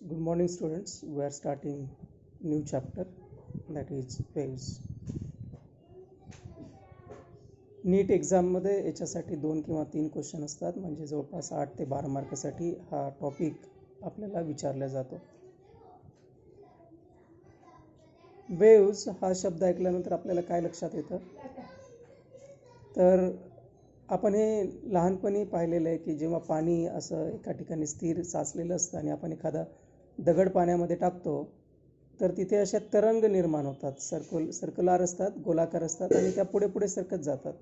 Good morning, students. We are starting new chapter, that is waves. नीट एक्झाममध्ये याच्यासाठी 2 किंवा 3 question असतात, म्हणजे जवळपास 8 ते 12 मार्कासाठी हा टॉपिक आपल्याला विचारला जातो. वेव्स हा शब्द ऐकल्यानंतर आपल्याला काय लक्षात येतं, तर आपण हे लहानपणी पाहिलेलं आहे की जेव्हा पाणी असं एका ठिकाणी स्थिर साचलेलं असतं आणि आपण एखादा दगड पाण्यामध्ये टाकतो, तर तिथे अशा तरंग निर्माण होतात. सर्क्युलर असतात, गोलाकार असतात आणि त्या पुढे पुढे सरकत जातात.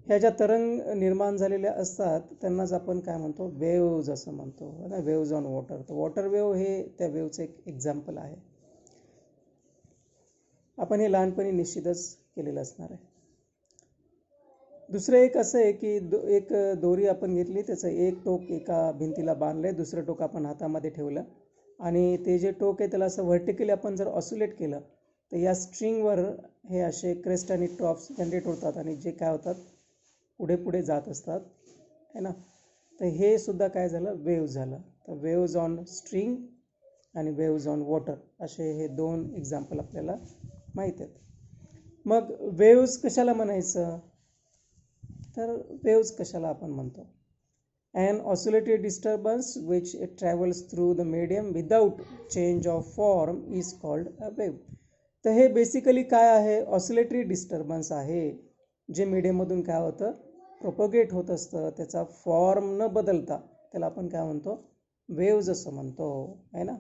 ह्या ज्या तरंग निर्माण झालेल्या असतात त्यांनाच आपण काय म्हणतो, वेव्ज असं म्हणतो ना, वेव्ज ऑन वॉटर. तर वॉटर वेव्ह हे त्या वेव्हचं एक एक्झाम्पल आहे. आपण हे लहानपणी निश्चितच केलेलं असणार आहे. दुसरं एक असं आहे की एक दोरी आपण घेतली, त्याचं एक टोक एका भिंतीला बांधलं, दुसरं टोक आपण हातामध्ये ठेवलं आणि ते जे टोक आहे त्याला असं व्हर्टिकली आपण जर ऑसिलेट केलं तर या स्ट्रिंगवर हे असे क्रेस्ट आणि ट्रॉप्स जनरेट होतात आणि जे काय होतात पुढे पुढे जात असतात है ना. तर हे सुद्धा काय झालं, वेव्ह झालं. तर वेव्ज ऑन स्ट्रिंग आणि वेव्ज ऑन वॉटर असे हे 2 एक्झाम्पल आपल्याला माहीत आहेत. मग वेव्ज कशाला म्हणायचं, तर वेव्ज कशाला आपण म्हणतो, an oscillatory disturbance which it travels through the medium without change of form is called a wave. तर हे बेसिकली काय आहे, ऑसिलेटरी डिस्टर्बन्स आहे जे मीडियममधून काय होतं, प्रोपोगेट होत असतं, त्याचा फॉर्म न बदलता त्याला आपण काय म्हणतो, वेव्ज असं म्हणतो आहे ना.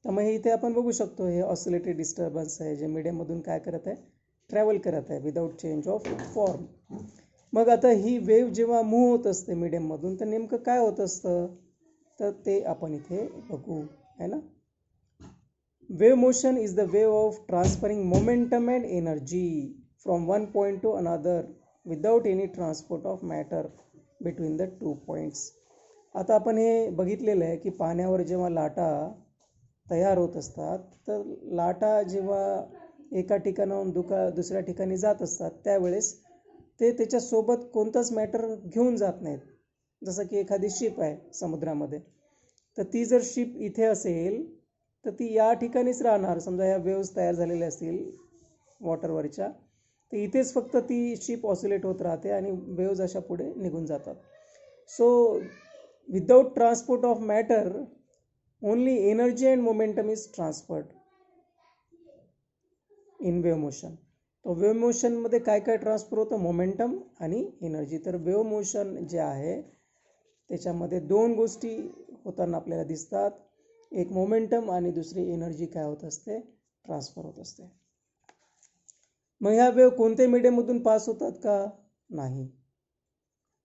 तर मग इथे आपण बघू शकतो हे ऑसिलेटरी डिस्टर्बन्स आहे जे मीडियममधून काय करत आहे, ट्रॅव्हल करत आहे विदाऊट चेंज ऑफ फॉर्म. मग आता ही वेव्ह जेव्हा मूव्ह होत असते मीडियममधून तर नेमकं काय होत असतं, तर ते आपण इथे बघू है ना. Wave motion is the wave of transferring momentum and energy from one point two another without any transport of matter between the 2 points. आता आपण हे बघितलेलं आहे की पाण्यावर जेव्हा लाटा तयार होत असतात तर लाटा जेव्हा एका ठिकाणाहून दुसऱ्या ठिकाणी जात असतात त्यावेळेस ते त्याच्यासोबत कोणतंच मॅटर घेऊन जात नाहीत. जसं की एखादी शिप आहे समुद्रामध्ये, तर ती जर शिप इथे असेल तर ती या ठिकाणीच राहणार. समजा ह्या वेव्स तयार झालेल्या असतील वॉटरवरच्या, तर इथेच फक्त ती शिप ऑसिलेट होत राहते आणि वेव्ज अशा पुढे निघून जातात. So without transport of matter only energy and momentum is transferred in wave motion. तो वेव्ह मोशनमध्ये काय काय ट्रान्सफर होतं, मोमेंटम आणि एनर्जी. तर वेव्ह मोशन जे आहे त्याच्यामध्ये 2 गोष्टी होताना आपल्याला दिसतात, एक मोमेंटम आणि दुसरी एनर्जी काय होत असते, ट्रान्सफर होत असते. मग ह्या वेव्ह कोणत्या मीडियममधून पास होतात का, नाही.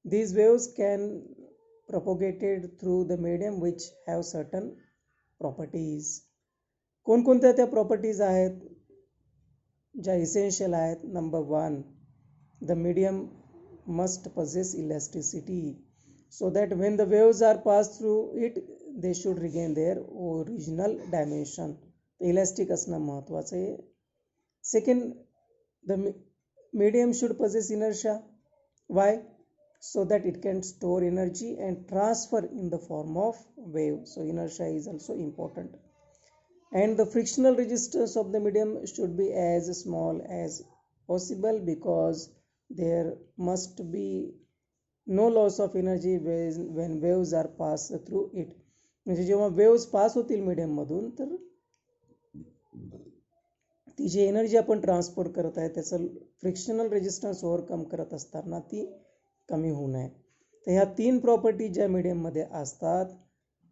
These waves can propagated through the medium which have certain properties. कोणकोणत्या त्या प्रॉपर्टीज आहेत ज्या इसेन्शियल आहेत. Number 1, the medium must possess elasticity so that when the waves are passed through it they should regain their original dimension. Elastic असणं महत्त्वाचं आहे. Second, the medium should possess inertia. Why? So that it can store energy and transfer in the form of wave. So inertia is also important. And the frictional resistance of the medium should be as small as possible because there must be no loss of energy when waves are passed through it. म्हणजे जेव्हा waves pass होतील मीडियममधून तर ती जी energy आपण transport करत आहे त्याचं frictional resistance overcome करत असताना ती कमी होऊ नये. तर ह्या 3 प्रॉपर्टी ज्या मीडियममध्ये असतात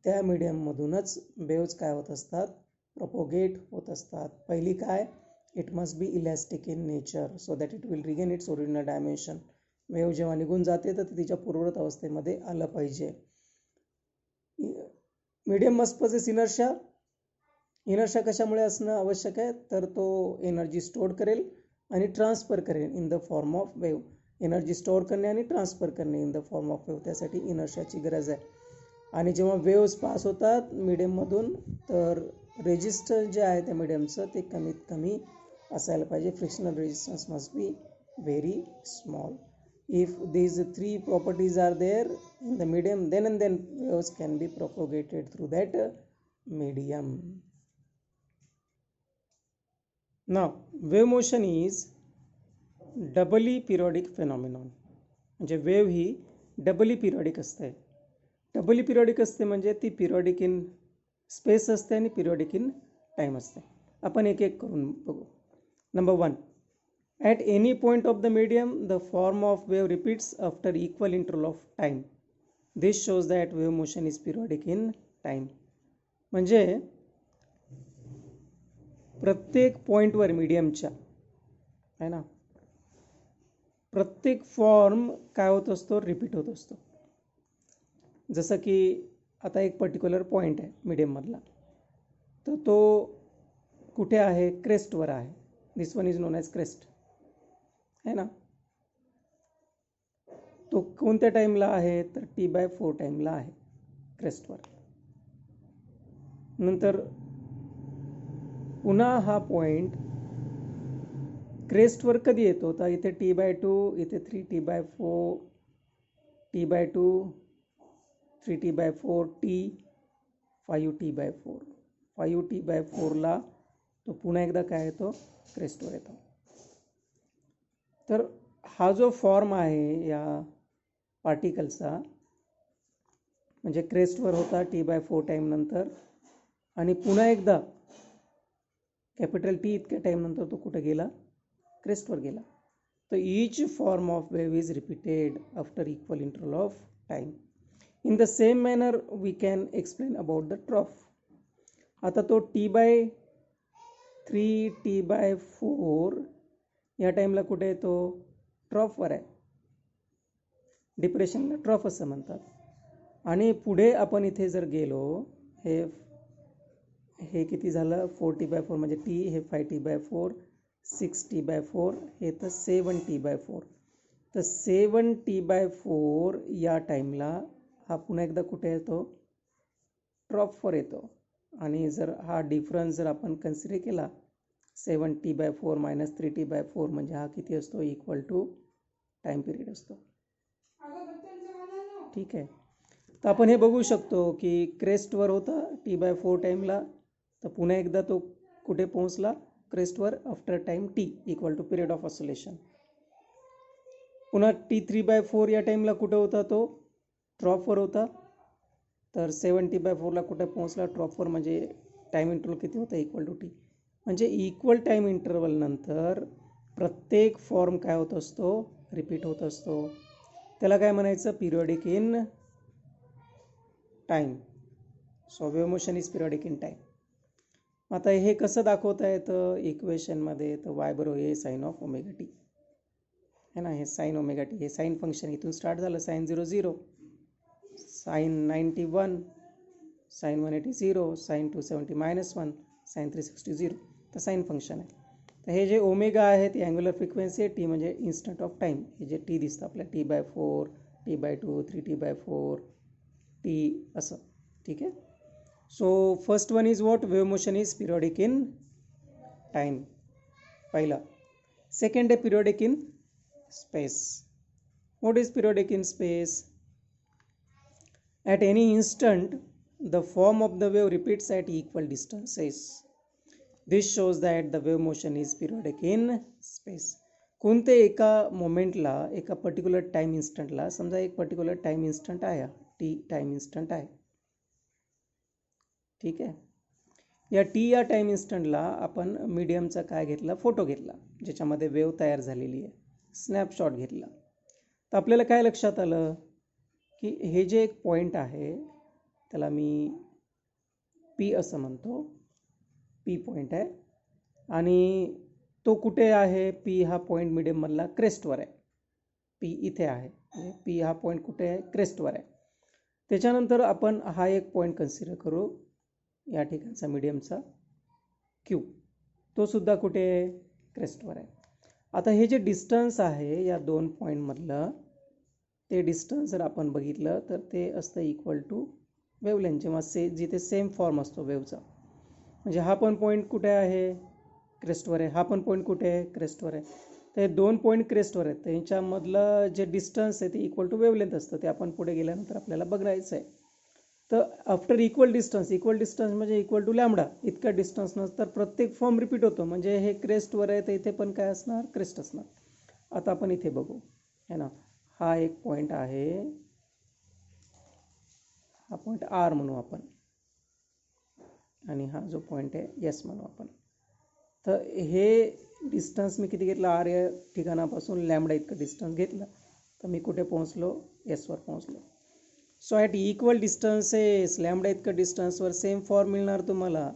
त्या मीडियममधूनच वेव्स काय होत असतात, प्रोपोगेट होत असतात. पहिली काय, it must be elastic in nature so that it will regain its original dimension. Wave जेव्हा निघून जाते तर तिच्या पूर्ववत अवस्थेमध्ये आलं पाहिजे. Medium must possesses inertia. Inertia कशामुळे असणं आवश्यक आहे, तर तो एनर्जी स्टोअर करेल आणि ट्रान्सफर करेल in the form of wave. Energy store करणे आणि ट्रान्सफर करणे in the form of wave, त्यासाठी इनर्शियाची गरज आहे. आणि जेव्हा वेव्स पास होतात मीडियममधून तर रेजिस्टन्स जे आहे त्या मीडियमचं ते कमीत कमी असायला पाहिजे. Frictional resistance must be very small. If these 3 properties are there in the medium, then and then waves can be propagated through that medium. Now wave motion is doubly periodic phenomenon. म्हणजे wave ही डबली periodic असते. डबली periodic असते म्हणजे ती periodic in space असते आणि periodic in time असते. आपण एक एक करून बघू. Number 1, at any point of the medium the form of wave repeats after equal interval of time. This shows that wave motion is periodic in time. म्हणजे प्रत्येक पॉईंटवर मीडियमच्या आहे ना, प्रत्येक फॉर्म काय होत असतो, रिपीट होत असतो. जसं की आता एक पर्टिक्युलर पॉईंट आहे मीडियममधला, तर तो कुठे आहे, क्रेस्टवर आहे. This one is known as crest आहे ना. तो कोणत्या टाईमला आहे, तर T/4 टाईमला आहे क्रेस्टवर. नंतर पुन्हा हा पॉईंट क्रेस्टवर कधी येतो, तर इथे T/2, इथे 3T/4, T/2, 3T/4, T, 5T/4. 5T/4ला तो पुन्हा एकदा काय येतो, क्रेस्टवर येतो. तर हा जो फॉर्म आहे या पार्टिकलचा, म्हणजे क्रेस्टवर होता T/4 टाईम नंतर, आणि पुन्हा एकदा कॅपिटल T इतक्या टाईम नंतर तो कुठे गेला, क्रेस्टवर गेला. तर each form of wave is repeated after equal interval of time. In the same manner we can explain about the trough. आता तो T/3, T/4 या टाईमला कुठे येतो, ट्रॉफवर आहे. डिप्रेशनला ट्रॉफ असं म्हणतात. आणि पुढे आपण इथे जर गेलो, हे किती झालं, 4T/4 म्हणजे T, हे 5T/4, 6T/4, हे तर 7T/4. तर 7T/4 या टाईमला हा पुन्हा एकदा कुठे येतो, ट्रॉफवर येतो. आणि जर हा डिफरन्स जर आपण कन्सिडर केला, 7T/4 - 3T/4 म्हणजे हा किती असतो, इक्वल टू टाईम पिरियड असतो. ठीक आहे. तर आपण हे बघू शकतो की क्रेस्टवर होता T/4 टाईमला, तर पुन्हा एकदा तो कुठे पोहोचला, क्रेस्टवर after time T equal to period of oscillation. पुन्हा T3/4 या टाईमला कुठे होता, तो ट्रॉफवर होता. तर 7T/4ला कुठे पोहोचला, ट्रॉफवर, म्हणजे टाईम इंटरवल किती होता, इक्वल टू T. म्हणजे इक्वल टाईम इंटरवल नंतर प्रत्येक फॉर्म काय होत असतो, रिपीट होत असतो. त्याला काय म्हणायचं, periodic in time. So wave motion is periodic in time. आता हे कसं दाखवता येतं इक्वेशनमध्ये, तर y बरोबर A sin of omega T है ना. हे साइन ओमेगा टी, हे साइन फंक्शन इथून स्टार्ट झालं, sin 0 0, sin 90 1, sin 180 0, sin 270 -1, sin 360 0. तर साइन फंक्शन आहे. तर हे जे ओमेगा आहे ती अँग्युलर फ्रिक्वेन्सी आहे, टी म्हणजे इन्स्टंट ऑफ टाईम. हे जे टी दिसतं आपल्या T/4, T/2, 3T/4, T असं. ठीक आहे. So first one is what, wave motion is periodic in time. पहिला. Second आहे periodic in space. What is periodic in space? At any instant the form of the wave repeats at equal distances. This shows that the wave motion is periodic in space. कोणते एका मोमेंटला, एका particular time इन्स्टंटला, समजा एक particular time instant आहे, T time instant आहे. ठीक आहे. या T या टाईम इन्स्टंटला आपण मीडियमचा काय घेतला, फोटो घेतला, ज्याच्यामध्ये वेव्ह तयार झालेली आहे, स्नॅपशॉट घेतला. तर आपल्याला काय लक्षात आलं की हे जे एक पॉईंट आहे त्याला मी P असं म्हणतो, P पॉईंट आहे. आणि तो कुठे आहे, P हा पॉईंट मीडियममधला क्रेस्टवर आहे. P इथे आहे, म्हणजे P हा पॉईंट कुठे आहे, क्रेस्टवर आहे. त्याच्यानंतर आपण हा एक पॉईंट कन्सिडर करू, या ठिकाणचा मीडियमचा Q, तो सुद्धा कुठे, क्रेस्टवर आहे. आता हे जे डिस्टन्स आहे या दोन पॉईंटमधलं, ते डिस्टन्स जर आपण बघितलं तर ते असतं इक्वल टू वेवलेंथ, जेव्हा जिथे सेम फॉर्म असतो वेवचा. म्हणजे हा पण पॉईंट कुठे आहे, क्रेस्टवर आहे, हा पण पॉईंट कुठे आहे, क्रेस्टवर आहे. तर हे दोन पॉईंट क्रेस्टवर आहेत, त्यांच्यामधलं जे डिस्टन्स आहे ते इक्वल टू वेवलेंथ असतं. ते आपण पुढे गेल्यानंतर आपल्याला बघायचं आहे. तर आफ्टर इक्वल डिस्टन्स म्हणजे इक्वल टू लॅमडा इतका डिस्टन्स नसतं, तर प्रत्येक फॉर्म रिपीट होतो. म्हणजे हे क्रेस्टवर आहे तर इथे पण काय असणार, क्रेस्ट असणार. आता आपण इथे बघू है ना, हा एक पॉईंट आहे, हा पॉईंट आर म्हणू आपण, आणि हा जो पॉईंट आहे एस म्हणू आपण. तर हे डिस्टन्स मी किती घेतलं, आर या ठिकाणापासून लॅमडा इतकं डिस्टन्स घेतलं, तर मी कुठे पोहोचलो, एसवर पोहोचलो. So at equal distances lambda इतकं डिस्टन्सवर सेम फॉर्म मिळणार तुम्हाला.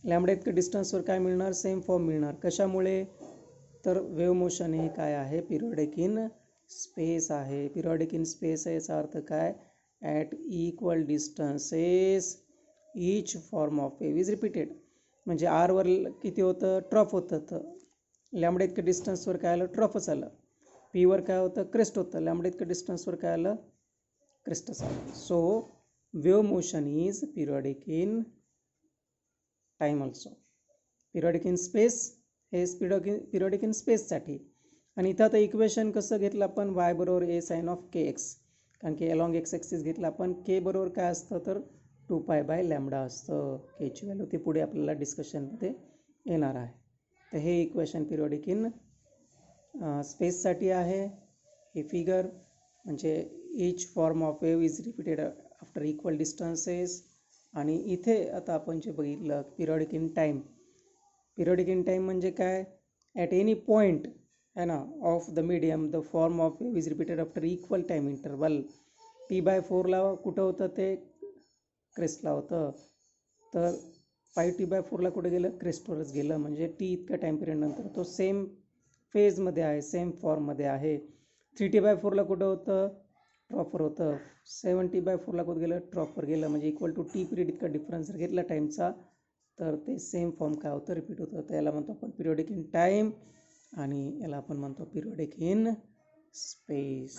लॅमडा इतकं डिस्टन्सवर काय मिळणार, सेम फॉर्म मिळणार. कशामुळे, तर वेव्ह मोशन हे काय आहे, पिरियॉडिक इन स्पेस आहे. पिरियॉडिक इन स्पेस आहे याचा अर्थ काय, at equal distances each form of wave is repeated. म्हणजे आरवर किती होतं, ट्रफ होतं, तर लॅमडा इतकं डिस्टन्सवर काय आलं, ट्रफच आलं. पीवर काय होतं, क्रेस्ट होतं. लॅमडा इतकं डिस्टन्सवर काय आलं, क्रेस्टच आलं. So wave motion is periodic in time also. Periodic in space हे पिरियॉडिक इन स्पेससाठी. आणि इथं आता इक्वेशन कसं घेतलं आपण, वाय बरोबर ए साइन ऑफ के एक्स, कारण की अलॉंग एक्स ॲक्सिस घेतलं आपण. के बरोबर काय असतं, तर 2π/λ असतं. केची व्हॅल्यू ती पुढे आपल्याला डिस्कशनमध्ये येणार आहे. तर हे इक्वेशन पिरियॉडिक इन स्पेससाठी आहे. हे फिगर म्हणजे each form of wave is repeated after equal distances. आणि इथे आता आपण जे बघितलं periodic in time, periodic in time म्हणजे काय, ॲट एनी पॉईंट है ना of the medium the form of wave is repeated after equal time interval. T/4ला कुठं होतं, ते क्रेस्टला होतं. तर 5T/4ला कुठे गेलं, क्रेस्टवरच गेलं. म्हणजे टी इतक्या टाईम पिरियड नंतर तो सेम फेजमध्ये आहे, सेम फॉर्ममध्ये आहे. 3T/4ला कुठं होतं, ट्रॉफवर होतं. 7T/4ला कुठं गेलं, ट्रॉफवर गेलं. म्हणजे इक्वल टू टी पिरियड इतका डिफरन्स जर घेतला टाईमचा, तर ते सेम फॉर्म काय होतं, रिपीट होतं. तर याला म्हणतो आपण पिरियॉडिक इन टाईम, आणि याला आपण म्हणतो पिरियॉडिक इन स्पेस.